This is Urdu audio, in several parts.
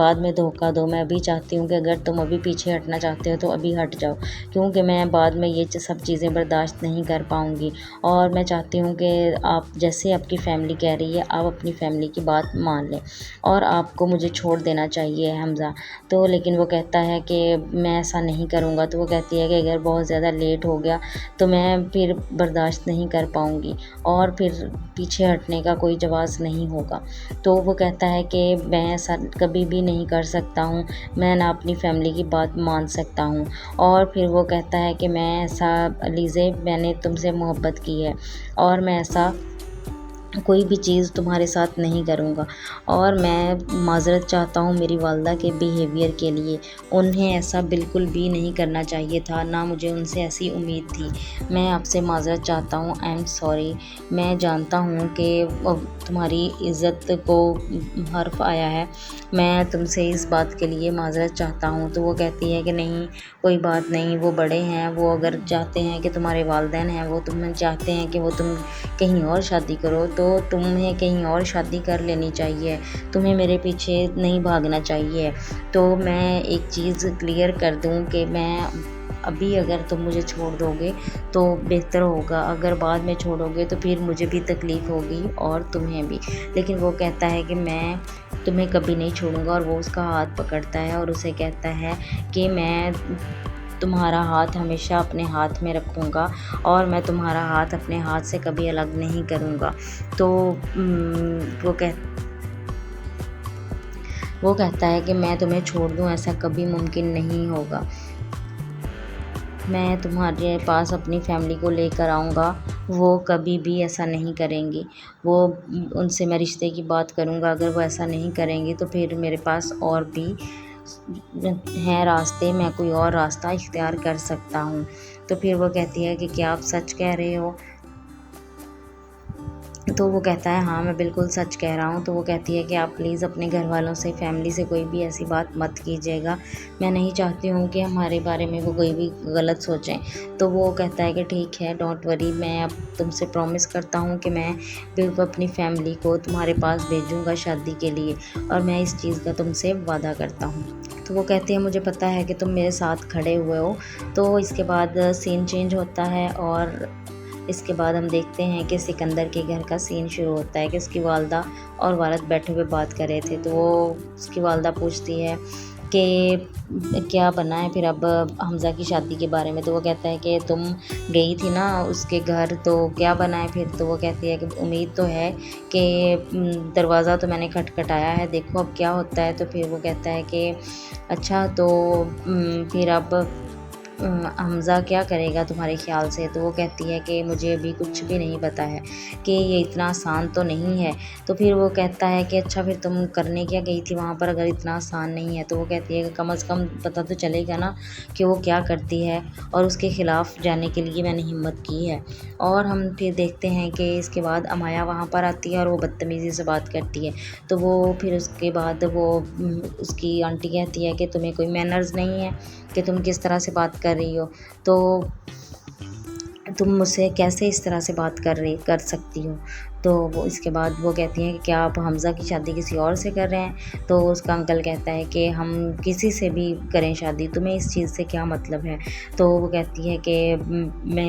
بعد میں دھوکہ دو۔ میں ابھی چاہتی ہوں کہ اگر تم ابھی پیچھے ہٹنا چاہتے ہو تو ابھی ہٹ جاؤ، کیونکہ میں بعد میں یہ سب چیزیں برداشت نہیں کر پاؤں گی، اور میں چاہتی ہوں کہ آپ جیسے آپ کی فیملی کہہ رہی ہے آپ اپنی فیملی کی بات مان لیں، اور آپ کو مجھے چھوڑ دینا چاہیے حمزہ۔ تو لیکن وہ کہتا ہے کہ میں ایسا نہیں کروں گا۔ تو وہ کہتی ہے کہ اگر بہت زیادہ لیٹ ہو گیا تو میں پھر برداشت نہیں کر پاؤں گی، اور پھر پیچھے ہٹنے کا کوئی جواز نہیں ہوگا۔ تو وہ کہتا ہے کہ میں ایسا کبھی بھی نہیں کر سکتا ہوں، میں نہ اپنی فیملی کی بات مان سکتا ہوں۔ اور پھر وہ کہتا ہے کہ میں ایسا علیزے میں نے تم سے محبت کی ہے، اور میں ایسا کوئی بھی چیز تمہارے ساتھ نہیں کروں گا، اور میں معذرت چاہتا ہوں میری والدہ کے بیہیویئر کے لیے۔ انہیں ایسا بالکل بھی نہیں کرنا چاہیے تھا، نہ مجھے ان سے ایسی امید تھی۔ میں آپ سے معذرت چاہتا ہوں، آئی ایم سوری۔ میں جانتا ہوں کہ تمہاری عزت کو حرف آیا ہے، میں تم سے اس بات کے لیے معذرت چاہتا ہوں۔ تو وہ کہتی ہے کہ نہیں کوئی بات نہیں، وہ بڑے ہیں، وہ اگر چاہتے ہیں کہ تمہارے والدین ہیں وہ تمہیں چاہتے ہیں کہ وہ تم کہیں اور شادی کرو تو تمہیں کہیں اور شادی کر لینی چاہیے، تمہیں میرے پیچھے نہیں بھاگنا چاہیے۔ تو میں ایک چیز کلیئر کر دوں کہ میں ابھی اگر تم مجھے چھوڑ دو گے تو بہتر ہوگا، اگر بعد میں چھوڑو گے تو پھر مجھے بھی تکلیف ہوگی اور تمہیں بھی۔ لیکن وہ کہتا ہے کہ میں تمہیں کبھی نہیں چھوڑوں گا، اور وہ اس کا ہاتھ پکڑتا ہے اور اسے کہتا ہے کہ میں تمہارا ہاتھ ہمیشہ اپنے ہاتھ میں رکھوں گا، اور میں تمہارا ہاتھ اپنے ہاتھ سے کبھی الگ نہیں کروں گا۔ تو وہ کہتا ہے کہ میں تمہیں چھوڑ دوں ایسا کبھی ممکن نہیں ہوگا، میں تمہارے پاس اپنی فیملی کو لے کر آؤں گا، وہ کبھی بھی ایسا نہیں کریں گی، وہ ان سے میں رشتے کی بات کروں گا، اگر وہ ایسا نہیں کریں گی تو پھر میرے پاس اور بھی ہیں راستے، میں کوئی اور راستہ اختیار کر سکتا ہوں۔ تو پھر وہ کہتی ہے کہ کیا آپ سچ کہہ رہے ہو؟ تو وہ کہتا ہے ہاں میں بالکل سچ کہہ رہا ہوں۔ تو وہ کہتی ہے کہ آپ پلیز اپنے گھر والوں سے، فیملی سے کوئی بھی ایسی بات مت کیجیے گا، میں نہیں چاہتی ہوں کہ ہمارے بارے میں وہ کوئی بھی غلط سوچیں۔ تو وہ کہتا ہے کہ ٹھیک ہے ڈونٹ وری، میں اب تم سے پرومس کرتا ہوں کہ میں بالکل اپنی فیملی کو تمہارے پاس بھیجوں گا شادی کے لیے، اور میں اس چیز کا تم سے وعدہ کرتا ہوں۔ تو وہ کہتی ہے مجھے پتہ ہے کہ تم میرے ساتھ کھڑے ہوئے ہو۔ تو اس کے بعد سین چینج ہوتا ہے، اور اس کے بعد ہم دیکھتے ہیں کہ سکندر کے گھر کا سین شروع ہوتا ہے کہ اس کی والدہ اور والد بیٹھے ہوئے بات کر رہے تھے۔ تو وہ اس کی والدہ پوچھتی ہے کہ کیا بنا ہے پھر اب حمزہ کی شادی کے بارے میں۔ تو وہ کہتا ہے کہ تم گئی تھی نا اس کے گھر، تو کیا بنا ہے پھر؟ تو وہ کہتی ہے کہ امید تو ہے کہ دروازہ تو میں نے کھٹکھٹایا ہے، دیکھو اب کیا ہوتا ہے۔ تو پھر وہ کہتا ہے کہ اچھا تو پھر اب حمزہ کیا کرے گا تمہارے خیال سے؟ تو وہ کہتی ہے کہ مجھے ابھی کچھ بھی نہیں پتہ ہے، کہ یہ اتنا آسان تو نہیں ہے۔ تو پھر وہ کہتا ہے کہ اچھا پھر تم کرنے کیا گئی تھی وہاں پر اگر اتنا آسان نہیں ہے؟ تو وہ کہتی ہے کہ کم از کم پتہ تو چلے گا نا کہ وہ کیا کرتی ہے، اور اس کے خلاف جانے کے لیے میں نے ہمت کی ہے۔ اور ہم پھر دیکھتے ہیں کہ اس کے بعد امایا وہاں پر آتی ہے اور وہ بدتمیزی سے بات کرتی ہے۔ تو وہ پھر اس کے بعد وہ اس کی آنٹی کہتی ہے کہ تمہیں کوئی مینرز نہیں ہے کہ تم کس طرح سے بات کر رہی ہو، تو تم مجھ سے کیسے اس طرح سے بات کر سکتی ہو؟ تو وہ اس کے بعد وہ کہتی ہیں کہ کیا آپ حمزہ کی شادی کسی اور سے کر رہے ہیں؟ تو اس کا انکل کہتا ہے کہ ہم کسی سے بھی کریں شادی، تمہیں اس چیز سے کیا مطلب ہے؟ تو وہ کہتی ہے کہ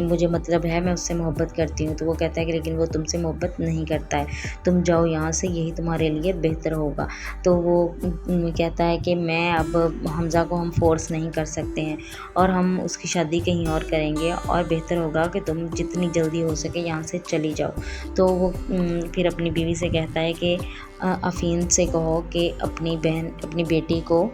مجھے مطلب ہے، میں اس سے محبت کرتی ہوں۔ تو وہ کہتا ہے کہ لیکن وہ تم سے محبت نہیں کرتا ہے، تم جاؤ یہاں سے، یہی تمہارے لیے بہتر ہوگا۔ تو وہ کہتا ہے کہ میں اب حمزہ کو ہم فورس نہیں کر سکتے ہیں، اور ہم اس کی شادی کہیں اور کریں گے، اور بہتر ہوگا کہ تم جتنی جلدی ہو سکے یہاں سے چلی جاؤ۔ تو وہ پھر اپنی بیوی سے کہتا ہے کہ افین سے کہو کہ اپنی بیٹی کو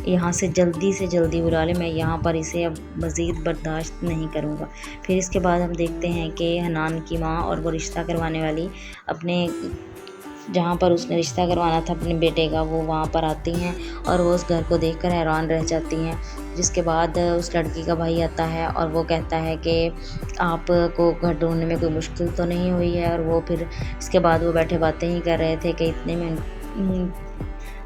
یہاں سے جلدی بلا لے، میں یہاں پر اسے اب مزید برداشت نہیں کروں گا۔ پھر اس کے بعد ہم دیکھتے ہیں کہ حنان کی ماں اور وہ رشتہ کروانے والی اپنے جہاں پر اس نے رشتہ کروانا تھا اپنے بیٹے کا، وہ وہاں پر آتی ہیں اور وہ اس گھر کو دیکھ کر حیران رہ جاتی ہیں۔ جس کے بعد اس لڑکی کا بھائی آتا ہے اور وہ کہتا ہے کہ آپ کو گھر ڈھونڈنے میں کوئی مشکل تو نہیں ہوئی ہے، اور وہ پھر اس کے بعد وہ بیٹھے باتیں ہی کر رہے تھے کہ اتنے میں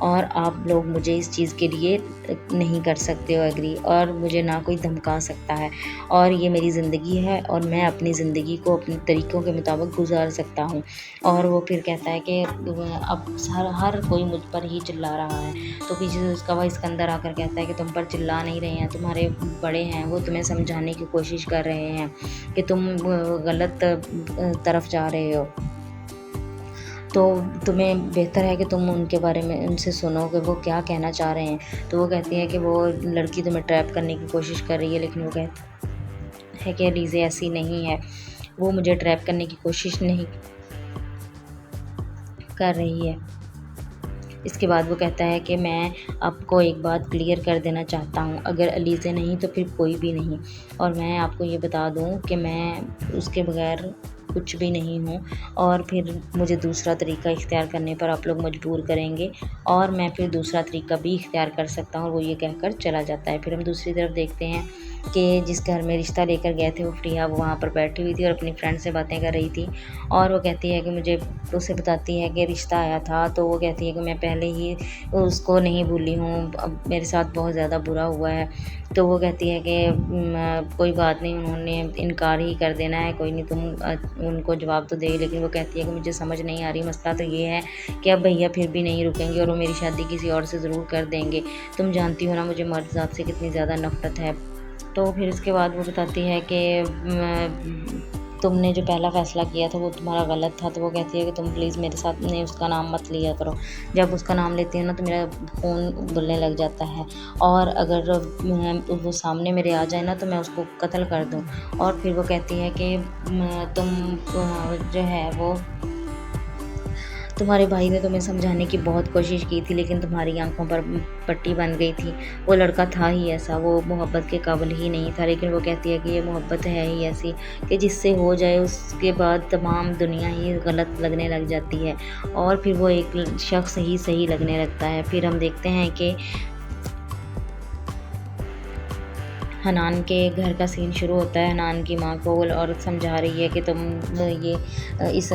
اور آپ لوگ مجھے اس چیز کے لیے نہیں کر سکتے ہو ایگری، اور مجھے نہ کوئی دھمکا سکتا ہے، اور یہ میری زندگی ہے اور میں اپنی زندگی کو اپنے طریقوں کے مطابق گزار سکتا ہوں۔ اور وہ پھر کہتا ہے کہ اب ہر کوئی مجھ پر ہی چلا رہا ہے، تو پیچھے سے اس کا بھائی اسکندر آ کر کہتا ہے کہ تم پر چلا نہیں رہے ہیں، تمہارے بڑے ہیں وہ تمہیں سمجھانے کی کوشش کر رہے ہیں کہ تم غلط طرف جا رہے ہو، تو تمہیں بہتر ہے کہ تم ان کے بارے میں ان سے سنو کہ وہ کیا کہنا چاہ رہے ہیں۔ تو وہ کہتی ہے کہ وہ لڑکی تمہیں ٹریپ کرنے کی کوشش کر رہی ہے، لیکن وہ کہتا ہے کہ علیزہ ایسی نہیں ہے، وہ مجھے ٹریپ کرنے کی کوشش نہیں کر رہی ہے۔ اس کے بعد وہ کہتا ہے کہ میں آپ کو ایک بات کلیئر کر دینا چاہتا ہوں، اگر علیزہ نہیں تو پھر کوئی بھی نہیں، اور میں آپ کو یہ بتا دوں کہ میں اس کے بغیر کچھ بھی نہیں ہوں، اور پھر مجھے دوسرا طریقہ اختیار کرنے پر آپ لوگ مجبور کریں گے، اور میں پھر دوسرا طریقہ بھی اختیار کر سکتا ہوں۔ اور وہ یہ کہہ کر چلا جاتا ہے۔ پھر ہم دوسری طرف دیکھتے ہیں کہ جس گھر میں رشتہ لے کر گئے تھے وہ فریحہ وہ وہاں پر بیٹھی ہوئی تھی اور اپنی فرینڈ سے باتیں کر رہی تھی، اور وہ کہتی ہے کہ مجھے اسے بتاتی ہے کہ رشتہ آیا تھا، تو وہ کہتی ہے کہ میں پہلے ہی اس کو نہیں بھولی ہوں، اب میرے ساتھ بہت زیادہ برا ہوا ہے۔ تو وہ کہتی ہے کہ کوئی بات نہیں، انہوں نے انکار ہی کر دینا ہے، کوئی نہیں، تم ان کو جواب تو دے۔ لیکن وہ کہتی ہے کہ مجھے سمجھ نہیں آ رہی، مسئلہ تو یہ ہے کہ اب بھیا پھر بھی نہیں رکیں گے اور وہ میری شادی کسی اور سے ضرور کر دیں گے، تم جانتی ہو نا مجھے مرد ذات سے کتنی زیادہ نفرت ہے۔ تو پھر اس کے بعد وہ بتاتی ہے کہ تم نے جو پہلا فیصلہ کیا تھا وہ تمہارا غلط تھا۔ تو وہ کہتی ہے کہ تم پلیز میرے ساتھ نہیں اس کا نام مت لیا کرو، جب اس کا نام لیتی ہے نا تو میرا خون ابلنے لگ جاتا ہے، اور اگر وہ سامنے میرے آ جائے نا تو میں اس کو قتل کر دوں۔ اور پھر وہ کہتی ہے کہ تم جو ہے وہ تمہارے بھائی نے تمہیں سمجھانے کی بہت کوشش کی تھی، لیکن تمہاری آنکھوں پر پٹی بن گئی تھی، وہ لڑکا تھا ہی ایسا، وہ محبت کے قابل ہی نہیں تھا۔ لیکن وہ کہتی ہے کہ یہ محبت ہے ہی ایسی کہ جس سے ہو جائے اس کے بعد تمام دنیا ہی غلط لگنے لگ جاتی ہے، اور پھر وہ ایک شخص ہی صحیح لگنے لگتا ہے۔ پھر ہم دیکھتے ہیں کہ حنان کے گھر کا سین شروع ہوتا ہے۔ حنان کی ماں کو وہ عورت سمجھا رہی ہے کہ تم یہ اس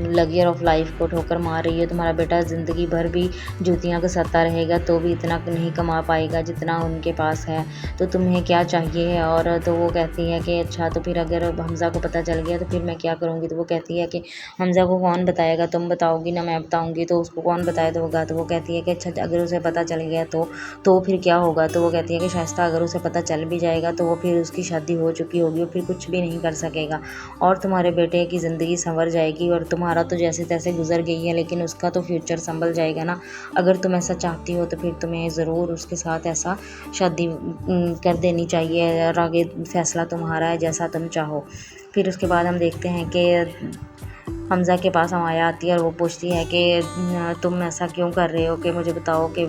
لگیر آف لائف کو ٹھوکر مار رہی ہے، تمہارا بیٹا زندگی بھر بھی جوتیاں گھساتا رہے گا تو بھی اتنا نہیں کما پائے گا جتنا ان کے پاس ہے، تو تمہیں کیا چاہیے؟ اور تو وہ کہتی ہے کہ اچھا تو پھر اگر حمزہ کو پتہ چل گیا تو پھر میں کیا کروں گی؟ تو وہ کہتی ہے کہ حمزہ کو کون بتائے گا، تم بتاؤ گی نہ میں بتاؤں گی، تو اس کو کون بتائے ہوگا؟ تو وہ کہتی ہے کہ اچھا اگر اسے پتہ چل گیا تو پھر کیا ہوگا؟ تو وہ کہتی ہے کہ شائستہ اگر اسے پتہ چل بھی جائے گا تو وہ پھر اس کی شادی ہو چکی ہوگی، وہ پھر کچھ بھی نہیں کر سکے گا، اور تمہارے بیٹے کی زندگی سنور جائے گی، اور تمہارا تو جیسے تیسے گزر گئی ہے لیکن اس کا تو فیوچر سنبھل جائے گا نا۔ اگر تم ایسا چاہتی ہو تو پھر تمہیں ضرور اس کے ساتھ ایسا شادی کر دینی چاہیے، اور آگے فیصلہ تمہارا ہے جیسا تم چاہو۔ پھر اس کے بعد ہم دیکھتے ہیں کہ حمزہ کے پاس آمایا آتی ہے اور وہ پوچھتی ہے کہ تم ایسا کیوں کر رہے ہو، کہ مجھے بتاؤ کہ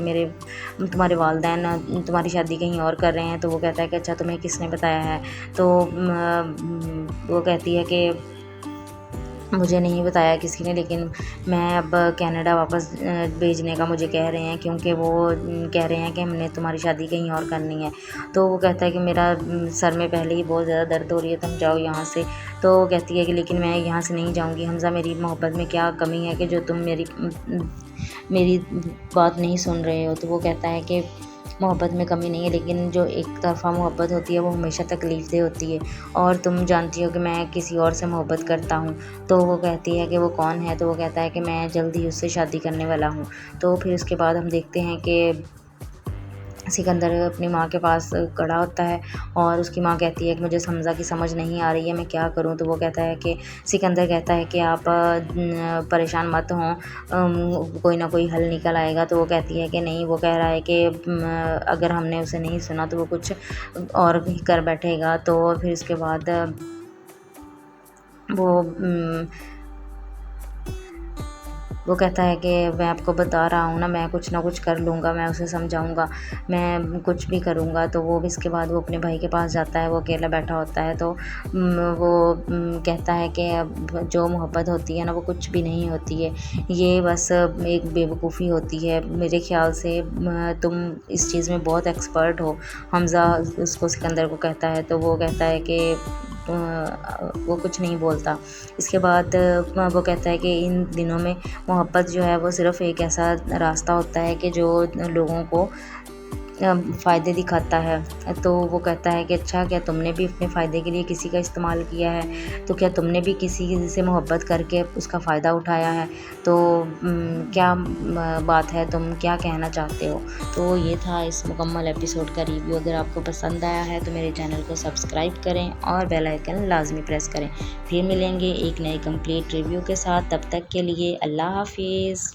تمہارے والدین تمہاری شادی کہیں اور کر رہے ہیں۔ تو وہ کہتا ہے کہ اچھا تمہیں کس نے بتایا ہے؟ تو وہ کہتی ہے کہ مجھے نہیں بتایا کسی نے، لیکن میں اب کینیڈا واپس بھیجنے کا مجھے کہہ رہے ہیں، کیونکہ وہ کہہ رہے ہیں کہ ہم نے تمہاری شادی کہیں اور کرنی ہے۔ تو وہ کہتا ہے کہ میرا سر میں پہلے ہی بہت زیادہ درد ہو رہی ہے، تم جاؤ یہاں سے۔ تو وہ کہتی ہے کہ لیکن میں یہاں سے نہیں جاؤں گی حمزہ، میری محبت میں کیا کمی ہے کہ جو تم میری بات نہیں سن رہے ہو؟ تو وہ کہتا ہے کہ محبت میں کمی نہیں ہے، لیکن جو ایک طرفہ محبت ہوتی ہے وہ ہمیشہ تکلیف دہ ہوتی ہے، اور تم جانتی ہو کہ میں کسی اور سے محبت کرتا ہوں۔ تو وہ کہتی ہے کہ وہ کون ہے؟ تو وہ کہتا ہے کہ میں جلد ہی اس سے شادی کرنے والا ہوں۔ تو پھر اس کے بعد ہم دیکھتے ہیں کہ سکندر اپنی ماں کے پاس کھڑا ہوتا ہے، اور اس کی ماں کہتی ہے کہ مجھے حمزہ کی سمجھ نہیں آ رہی ہے، میں کیا کروں؟ تو وہ کہتا ہے کہ سکندر کہتا ہے کہ آپ پریشان مت ہوں، کوئی نہ کوئی حل نکل آئے گا۔ تو وہ کہتی ہے کہ نہیں، وہ کہہ رہا ہے کہ اگر ہم نے اسے نہیں سنا تو وہ کچھ اور کر بیٹھے گا۔ تو پھر اس کے بعد وہ کہتا ہے کہ میں آپ کو بتا رہا ہوں نا، میں کچھ نہ کچھ کر لوں گا، میں اسے سمجھاؤں گا، میں کچھ بھی کروں گا۔ تو وہ اس کے بعد وہ اپنے بھائی کے پاس جاتا ہے، وہ اکیلا بیٹھا ہوتا ہے، تو وہ کہتا ہے کہ جو محبت ہوتی ہے نا وہ کچھ بھی نہیں ہوتی ہے، یہ بس ایک بے وقوفی ہوتی ہے، میرے خیال سے تم اس چیز میں بہت ایکسپرٹ ہو۔ حمزہ اس کو سکندر کو کہتا ہے، تو وہ کہتا ہے کہ وہ کچھ نہیں بولتا۔ اس کے بعد وہ کہتا ہے کہ ان دنوں میں محبت جو ہے وہ صرف ایک ایسا راستہ ہوتا ہے کہ جو لوگوں کو فائدے دکھاتا ہے۔ تو وہ کہتا ہے کہ اچھا کیا تم نے بھی اپنے فائدے کے لیے کسی کا استعمال کیا ہے؟ تو کیا تم نے بھی کسی سے محبت کر کے اس کا فائدہ اٹھایا ہے؟ تو کیا بات ہے، تم کیا کہنا چاہتے ہو؟ تو یہ تھا اس مکمل ایپیسوڈ کا ریویو۔ اگر آپ کو پسند آیا ہے تو میرے چینل کو سبسکرائب کریں اور بیل آئیکن لازمی پریس کریں۔ پھر ملیں گے ایک نئے کمپلیٹ ریویو کے ساتھ، تب تک کے لیے اللہ حافظ۔